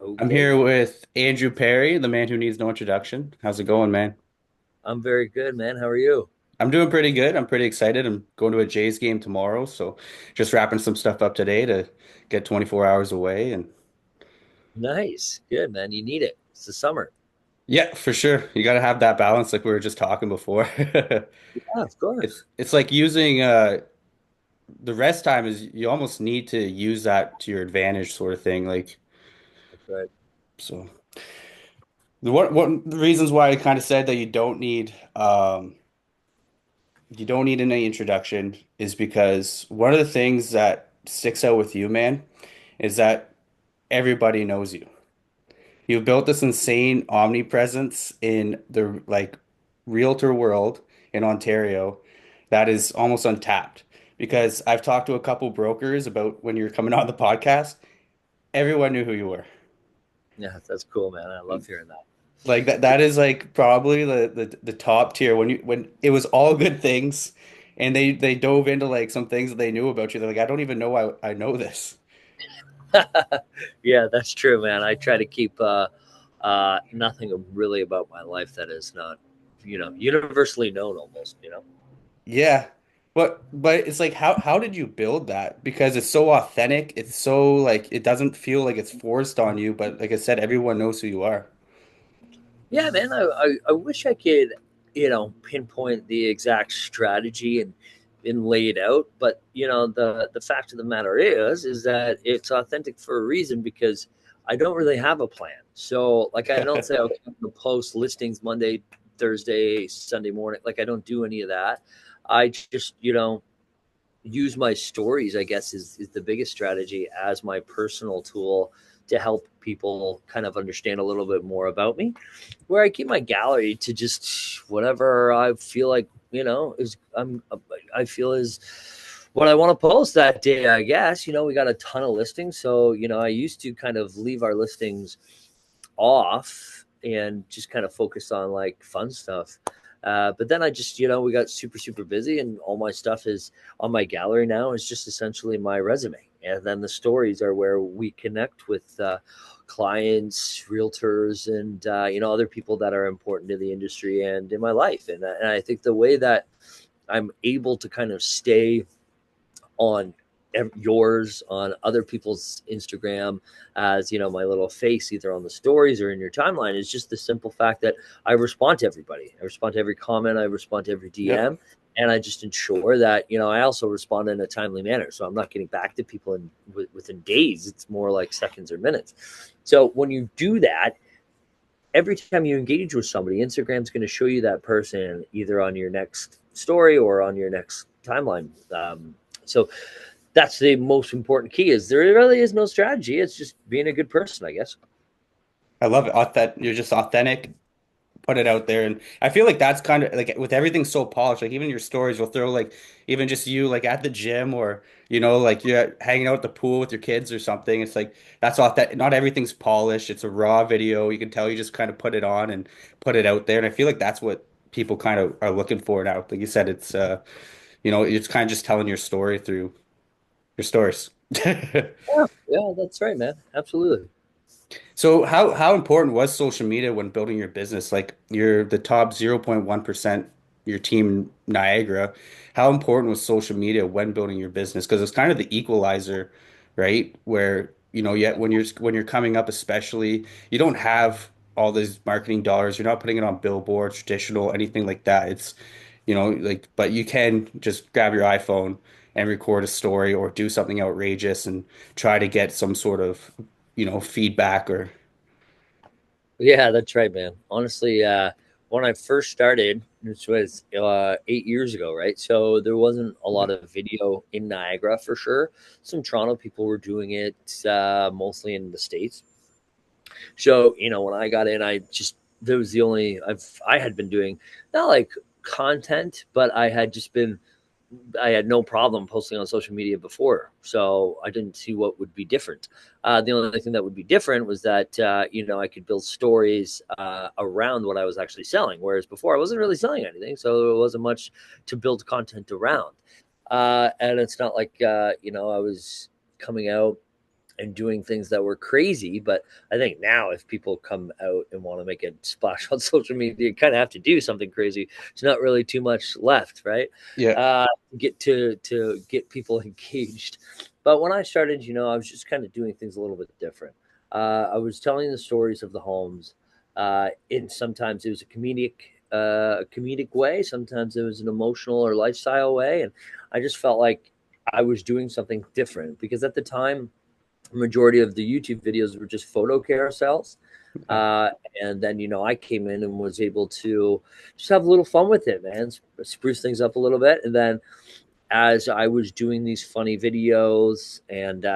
I'm Okay. here with Andrew Perrie, the man who needs no introduction. How's it going, man? I'm very good, man. How are you? I'm doing pretty good. I'm pretty excited. I'm going to a Jays game tomorrow, so just wrapping some stuff up today to get 24 hours away. And Nice. Good, man. You need it. It's the summer. yeah, for sure, you got to have that balance, like we were just talking before. Yeah, of It's course. it's like using the rest time is you almost need to use that to your advantage, sort of thing. Like That's right. so, the reasons why I kind of said that you don't need any introduction is because one of the things that sticks out with you, man, is that everybody knows you. You've built this insane omnipresence in the realtor world in Ontario that is almost untapped. Because I've talked to a couple brokers about when you're coming on the podcast, everyone knew who you were. Yeah, that's cool, man. I love hearing that. Like that is like probably the top tier when it was all good things and they dove into like some things that they knew about you. They're like, I don't even know I know this. Yeah, that's true, man. I try to keep nothing really about my life that is not, universally known almost. Yeah. But it's like how did you build that? Because it's so authentic. It's so like it doesn't feel like it's forced on you, but like I said, everyone knows who you are. Yeah, man. I wish I could, pinpoint the exact strategy and lay it out. But the fact of the matter is that it's authentic for a reason because I don't really have a plan. So like I don't say okay, I'm gonna post listings Monday, Thursday, Sunday morning. Like I don't do any of that. I just use my stories, I guess, is the biggest strategy as my personal tool to help people kind of understand a little bit more about me. Where I keep my gallery to just whatever I feel like, I feel is what I want to post that day, I guess. We got a ton of listings. So, I used to kind of leave our listings off and just kind of focus on like fun stuff. But then I just, we got super, super busy, and all my stuff is on my gallery now. Is just essentially my resume. And then the stories are where we connect with clients, realtors, and, other people that are important to the industry and in my life. And I think the way that I'm able to kind of stay on yours, on other people's Instagram, as my little face either on the stories or in your timeline, is just the simple fact that I respond to everybody. I respond to every comment. I respond to every Yep. DM. And I just ensure that I also respond in a timely manner, so I'm not getting back to people within days. It's more like seconds or minutes. So when you do that, every time you engage with somebody, Instagram's going to show you that person either on your next story or on your next timeline. So that's the most important key. Is there really is no strategy. It's just being a good person, I guess. I love it. You're just authentic, put it out there. And I feel like that's kind of like with everything so polished, like even your stories, you'll throw like even just you like at the gym or like you're hanging out at the pool with your kids or something. It's like that's authentic. Not everything's polished. It's a raw video. You can tell you just kind of put it on and put it out there. And I feel like that's what people kind of are looking for now. Like you said, it's kind of just telling your story through your stories. Yeah, yeah, that's right, man. Absolutely. So how important was social media when building your business? Like you're the top 0.1% your team in Niagara. How important was social media when building your business? Because it's kind of the equalizer, right? Where, yet when you're coming up especially, you don't have all these marketing dollars. You're not putting it on billboards, traditional, anything like that. It's, like but you can just grab your iPhone and record a story or do something outrageous and try to get some sort of feedback or Yeah, that's right, man. Honestly, when I first started, which was 8 years ago, right? So there wasn't a lot of video in Niagara for sure. Some Toronto people were doing it, mostly in the States. So, when I got in, I just there was the only I had been doing not like content, but I had no problem posting on social media before, so I didn't see what would be different. The only thing that would be different was that I could build stories around what I was actually selling, whereas before I wasn't really selling anything, so there wasn't much to build content around. And it's not like I was coming out and doing things that were crazy. But I think now if people come out and want to make a splash on social media, you kind of have to do something crazy. There's not really too much left, right? Yeah. Get to get people engaged. But when I started, I was just kind of doing things a little bit different. I was telling the stories of the homes. And sometimes it was a comedic way. Sometimes it was an emotional or lifestyle way. And I just felt like I was doing something different because at the time, majority of the YouTube videos were just photo carousels. Yeah. Uh, and then, I came in and was able to just have a little fun with it, man, spruce things up a little bit. And then as I was doing these funny videos and,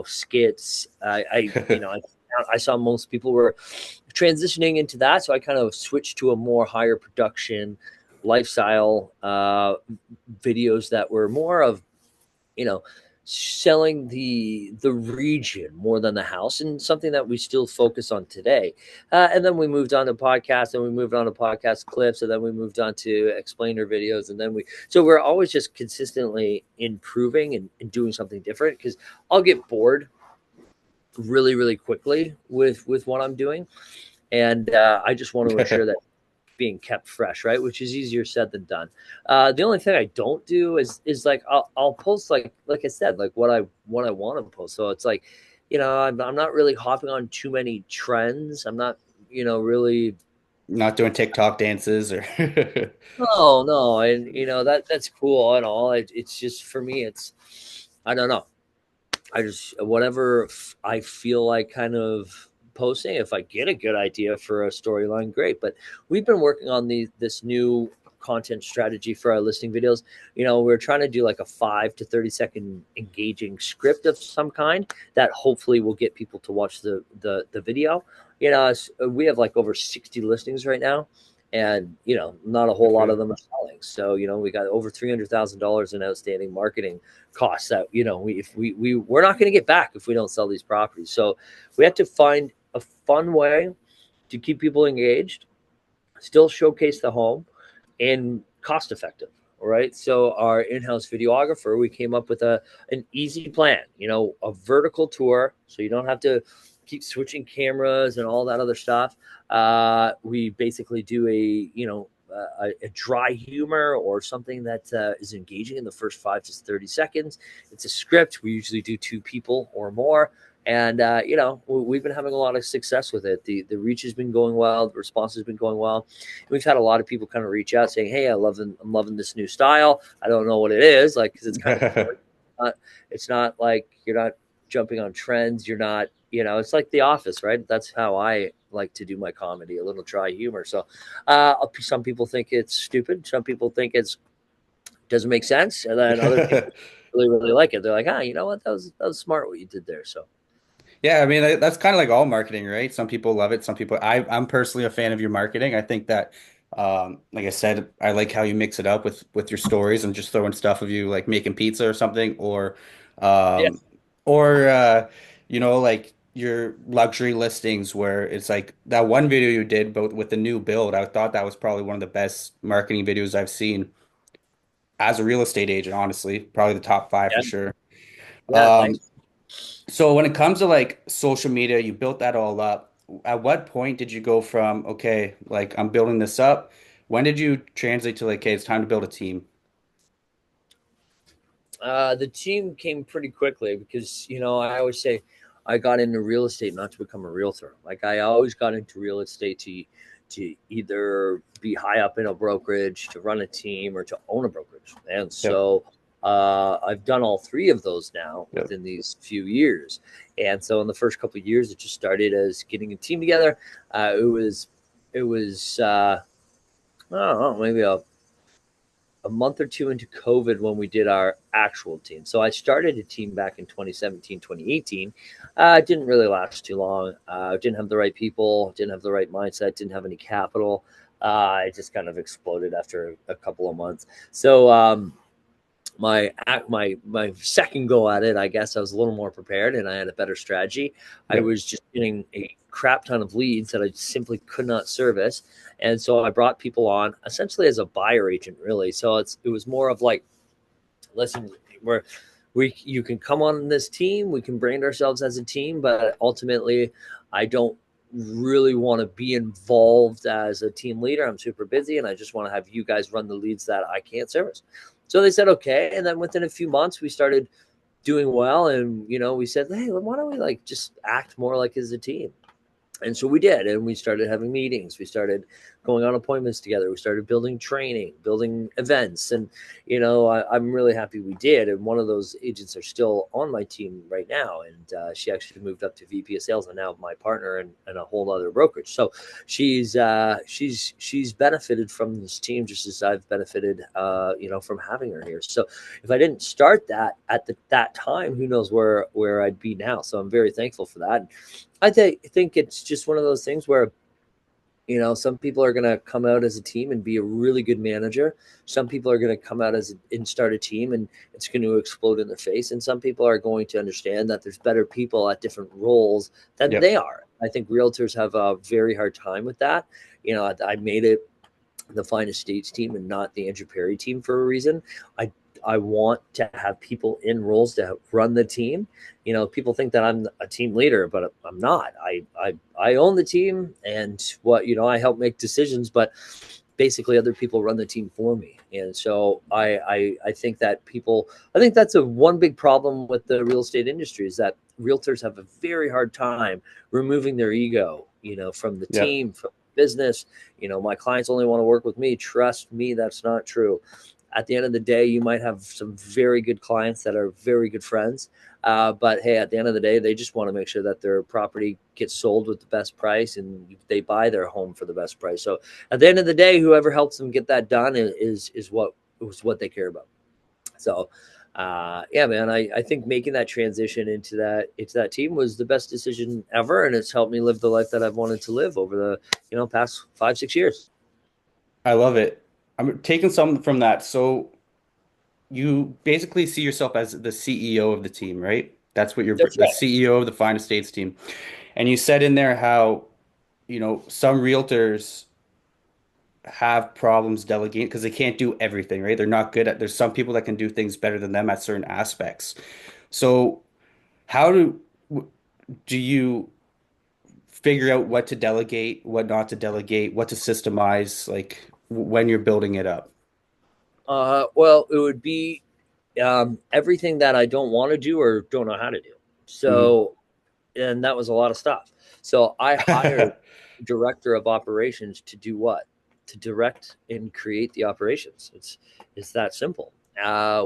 skits, I saw most people were transitioning into that. So I kind of switched to a more higher production lifestyle videos that were more of, you know, selling the region more than the house, and something that we still focus on today. And then we moved on to podcasts, and we moved on to podcast clips, and then we moved on to explainer videos, and then we're always just consistently improving and doing something different because I'll get bored really, really quickly with what I'm doing, and I just want to ensure that being kept fresh, right? Which is easier said than done. The only thing I don't do is like I'll post like I said, like what I want to post. So it's like, I'm not really hopping on too many trends. I'm not, really. Not doing TikTok dances or No, no, and that's cool and all. It's just for me, it's I don't know. I just whatever I feel like kind of posting. If I get a good idea for a storyline, great. But we've been working on this new content strategy for our listing videos. We're trying to do like a 5 to 30 second engaging script of some kind that hopefully will get people to watch the video. We have like over 60 listings right now. And not a whole lot of them are selling. So we got over $300,000 in outstanding marketing costs that we're not going to get back if we don't sell these properties. So we have to find a fun way to keep people engaged, still showcase the home, and cost effective. All right. So our in-house videographer, we came up with an easy plan, a vertical tour, so you don't have to keep switching cameras and all that other stuff. We basically do a dry humor or something that is engaging in the first 5 to 30 seconds. It's a script. We usually do 2 people or more. And we've been having a lot of success with it. The reach has been going well. The response has been going well. We've had a lot of people kind of reach out saying, "Hey, I'm loving this new style. I don't know what it is, like, because it's kind of different. It's not like you're not jumping on trends. You're not, it's like The Office, right? That's how I like to do my comedy, a little dry humor. So some people think it's stupid. Some people think it's doesn't make sense, and then other people really, really like it. They're like, you know what? That was smart what you did there. So Yeah, I mean that's kind of like all marketing, right? Some people love it, some people I'm personally a fan of your marketing. I think that like I said, I like how you mix it up with your stories and just throwing stuff of you like making pizza or something yeah, um or like your luxury listings where it's like that one video you did but with the new build. I thought that was probably one of the best marketing videos I've seen as a real estate agent, honestly. Probably the top five for yeah, sure. yeah. Um, Thanks. so when it comes to like social media, you built that all up. At what point did you go from, okay, like I'm building this up? When did you translate to like, okay, it's time to build a team? The team came pretty quickly because I always say I got into real estate not to become a realtor. Like I always got into real estate to either be high up in a brokerage, to run a team, or to own a brokerage. And Yep. so I've done all three of those now Yep. within these few years. And so in the first couple of years, it just started as getting a team together. It was I don't know, maybe a month or two into COVID when we did our actual team. So I started a team back in 2017, 2018. It didn't really last too long. Didn't have the right people, didn't have the right mindset, didn't have any capital. It just kind of exploded after a couple of months. So my second go at it, I guess I was a little more prepared and I had a better strategy. I Yep. was just getting a crap ton of leads that I simply could not service, and so I brought people on essentially as a buyer agent, really. So it was more of like, listen, you can come on this team, we can brand ourselves as a team, but ultimately I don't really want to be involved as a team leader. I'm super busy and I just want to have you guys run the leads that I can't service. So they said okay, and then within a few months we started doing well, and we said, hey, why don't we like just act more like as a team? And so we did, and we started having meetings. We started going on appointments together. We started building training, building events, and I'm really happy we did. And one of those agents are still on my team right now, and she actually moved up to VP of Sales, and now my partner and a whole other brokerage. So she's benefited from this team just as I've benefited, from having her here. So if I didn't start that at that time, who knows where I'd be now. So I'm very thankful for that. I think it's just one of those things where some people are going to come out as a team and be a really good manager. Some people are going to come out and start a team and it's going to explode in their face. And some people are going to understand that there's better people at different roles than Yep. they are. I think realtors have a very hard time with that. I made it the Finest States team and not the Andrew Perrie team for a reason. I I want to have people in roles to run the team. People think that I'm a team leader, but I'm not. I own the team, and I help make decisions, but basically other people run the team for me. And so I think that I think that's a one big problem with the real estate industry is that realtors have a very hard time removing their ego, from the Yep. team, from business. My clients only want to work with me. Trust me, that's not true. At the end of the day, you might have some very good clients that are very good friends. But hey, at the end of the day, they just want to make sure that their property gets sold with the best price and they buy their home for the best price. So at the end of the day, whoever helps them get that done is what they care about. So yeah, man, I think making that transition into that team was the best decision ever, and it's helped me live the life that I've wanted to live over the past 5-6 years. I love it. I'm taking some from that. So you basically see yourself as the CEO of the team, right? That's what you're, That's the right. CEO of the Fine Estates team. And you said in there how, some realtors have problems delegating because they can't do everything, right? They're not good at, there's some people that can do things better than them at certain aspects. So how do you figure out what to delegate, what not to delegate, what to systemize, like when you're building it up? Well, it would be everything that I don't want to do or don't know how to do. Hmm. So, and that was a lot of stuff. So I hired director of operations to do what? To direct and create the operations. It's that simple.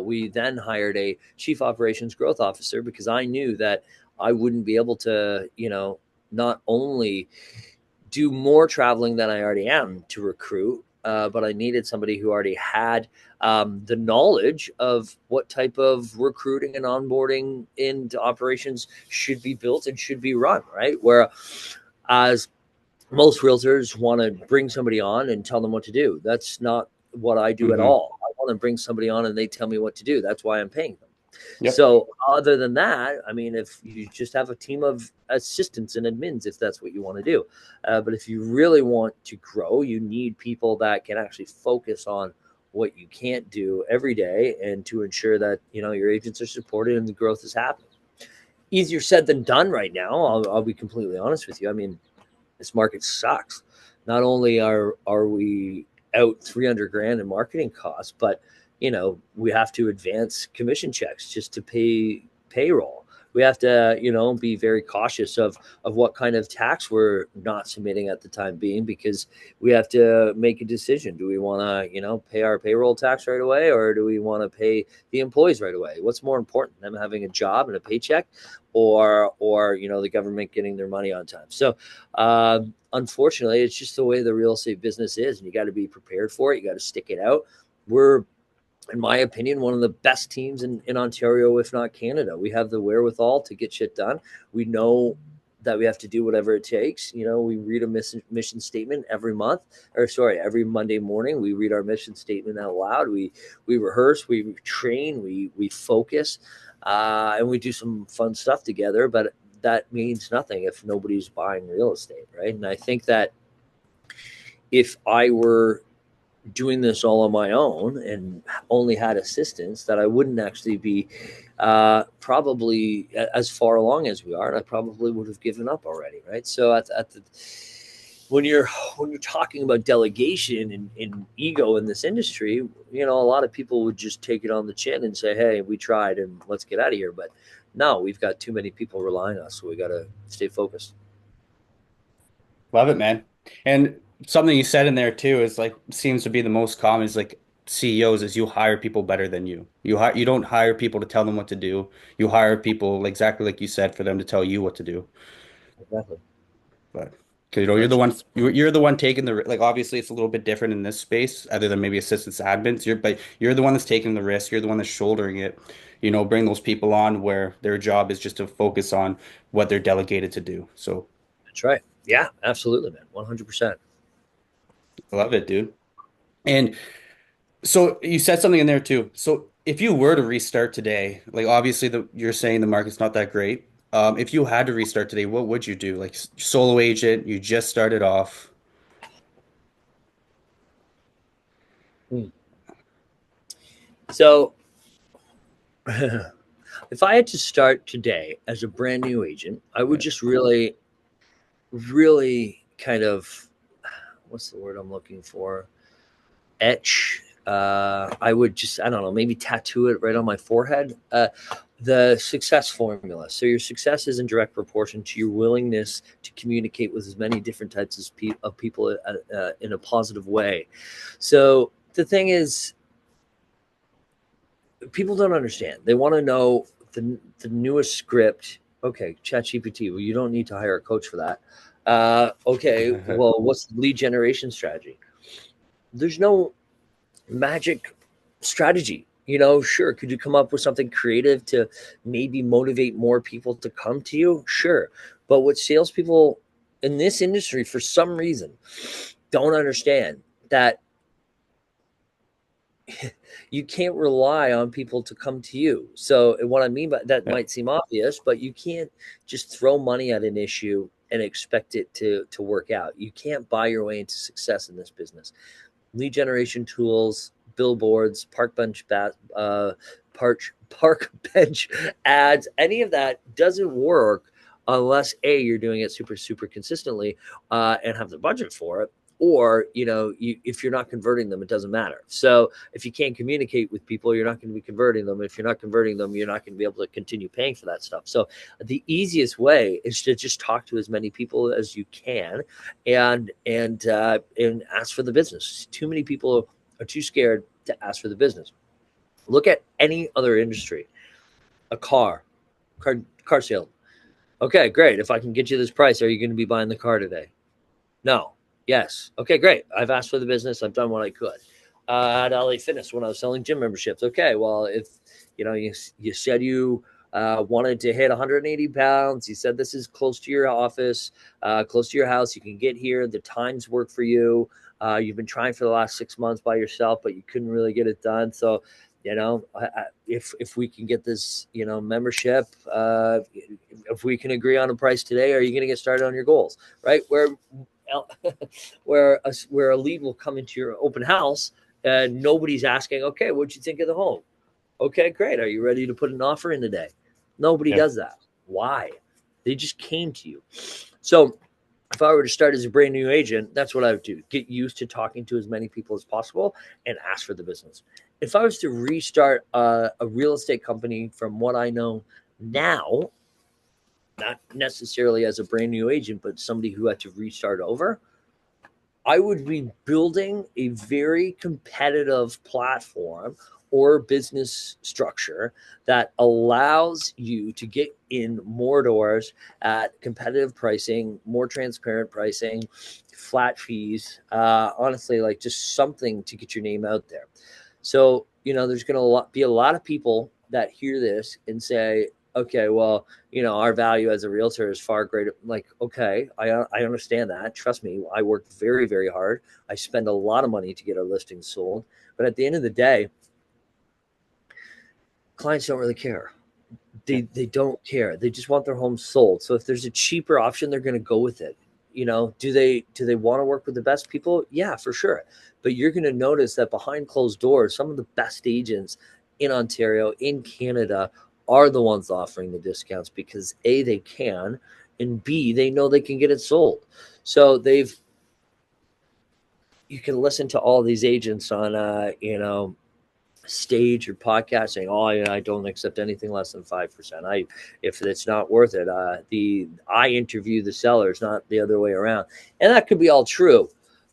We then hired a chief operations growth officer because I knew that I wouldn't be able to, not only do more traveling than I already am to recruit, but I needed somebody who already had the knowledge of what type of recruiting and onboarding into operations should be built and should be run, right? Whereas most realtors want to bring somebody on and tell them what to do. That's not what I do at Hmm. all. I want to bring somebody on and they tell me what to do. That's why I'm paying them. Yep. So, other than that, I mean, if you just have a team of assistants and admins, if that's what you want to do, but if you really want to grow, you need people that can actually focus on what you can't do every day, and to ensure that your agents are supported and the growth is happening. Easier said than done right now. I'll be completely honest with you. I mean, this market sucks. Not only are we out 300 grand in marketing costs, but we have to advance commission checks just to pay payroll. We have to be very cautious of what kind of tax we're not submitting at the time being, because we have to make a decision. Do we want to pay our payroll tax right away, or do we want to pay the employees right away? What's more important, them having a job and a paycheck, or the government getting their money on time? So unfortunately, it's just the way the real estate business is, and you got to be prepared for it. You got to stick it out. We're, in my opinion, one of the best teams in Ontario, if not Canada. We have the wherewithal to get shit done. We know that we have to do whatever it takes. We read a mission statement every month, or sorry, every Monday morning. We read our mission statement out loud. We rehearse, we train, we focus, and we do some fun stuff together. But that means nothing if nobody's buying real estate, right? And I think that if I were doing this all on my own and only had assistance, that I wouldn't actually be probably as far along as we are, and I probably would have given up already, right? So at the when you're talking about delegation and ego in this industry, a lot of people would just take it on the chin and say, "Hey, we tried, and let's get out of here." But no, we've got too many people relying on us, so we got to stay focused. Love it, man. And something you said in there too is like seems to be the most common is like CEOs is you hire people better than you. You don't hire people to tell them what to do. You hire people exactly like you said for them to tell you what to do. Exactly. But because you're the Absolutely. one you're the one taking the like obviously it's a little bit different in this space other than maybe assistants admins. You're the one that's taking the risk. You're the one that's shouldering it. Bring those people on where their job is just to focus on what they're delegated to do. So That's right. Yeah, absolutely, man. 100%. I love it, dude. And so you said something in there too. So if you were to restart today, like obviously you're saying the market's not that great. If you had to restart today, what would you do? Like solo agent, you just started off. Hmm. So, if I had to start today as a brand new agent, I would Yeah. just really, really kind of, what's the word I'm looking for? Etch. I would just, I don't know, maybe tattoo it right on my forehead. The success formula. So your success is in direct proportion to your willingness to communicate with as many different types of people in a positive way. So the thing is, people don't understand. They want to know the newest script. Okay, ChatGPT. Well, you don't need to hire a coach for that. Okay, well, what's the lead generation strategy? There's no magic strategy. Sure, could you come up with something creative to maybe motivate more people to come to you? Sure. But what salespeople in this industry, for some reason, don't understand that you can't rely on people to come to you. So, what I mean by that Yeah. might seem obvious, but you can't just throw money at an issue and expect it to work out. You can't buy your way into success in this business. Lead generation tools, billboards, park bench ads, any of that doesn't work unless you're doing it super consistently and have the budget for it. Or if you're not converting them, it doesn't matter. So if you can't communicate with people, you're not going to be converting them. If you're not converting them, you're not going to be able to continue paying for that stuff. So the easiest way is to just talk to as many people as you can and ask for the business. Too many people are too scared to ask for the business. Look at any other industry, a car sale. Okay, great. If I can get you this price, are you going to be buying the car today? No. Yes. Okay, great. I've asked for the business. I've done what I could. At LA Fitness when I was selling gym memberships. Okay, well, if you said you wanted to hit 180 pounds, you said this is close to your office, close to your house. You can get here. The times work for you. You've been trying for the last 6 months by yourself, but you couldn't really get it done. So, if we can get this, membership, if we can agree on a price today, are you going to get started on your goals? Right? Where a lead will come into your open house and nobody's asking, okay, what'd you think of the home? Okay, great. Are you ready to put an offer in today? Nobody Yeah. does that. Why? They just came to you. So if I were to start as a brand new agent, that's what I would do. Get used to talking to as many people as possible and ask for the business. If I was to restart a real estate company from what I know now, not necessarily as a brand new agent, but somebody who had to restart over, I would be building a very competitive platform or business structure that allows you to get in more doors at competitive pricing, more transparent pricing, flat fees. Honestly, like just something to get your name out there. So, there's going to be a lot of people that hear this and say, okay, well, our value as a realtor is far greater. Like, okay, I understand that. Trust me, I work very, very hard. I spend a lot of money to get our listings sold. But at the end of the day, clients don't really care. Yeah. They don't care. They just want their home sold. So if there's a cheaper option, they're going to go with it. Do they want to work with the best people? Yeah, for sure. But you're going to notice that behind closed doors, some of the best agents in Ontario, in Canada, are the ones offering the discounts because A, they can, and B, they know they can get it sold. So they've you can listen to all these agents on stage or podcast saying, "Oh, yeah, I don't accept anything less than 5%. If it's not worth it, I interview the sellers, not the other way around." And that could be all true,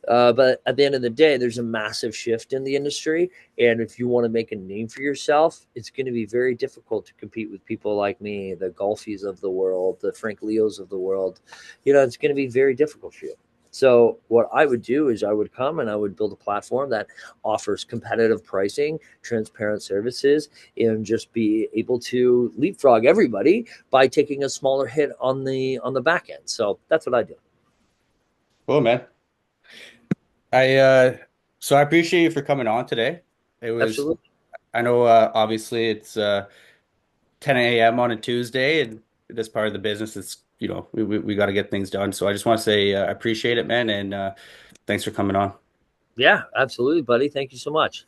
but at the end of the day, there's a massive shift in the industry, and if you want to make a name for yourself, it's going to be very difficult to compete with people like me, the Golfies of the world, the Frank Leos of the world. It's going to be very difficult for you. So what I would do is I would come and I would build a platform that offers competitive pricing, transparent services, and just be able to leapfrog everybody by taking a smaller hit on the back end. So that's what I do. Cool, man. I so I appreciate you for coming on today. It was Absolutely. I know obviously it's 10 a.m. on a Tuesday, and this part of the business is, we got to get things done. So I just want to say I appreciate it, man, and thanks for coming on. Yeah, absolutely, buddy. Thank you so much.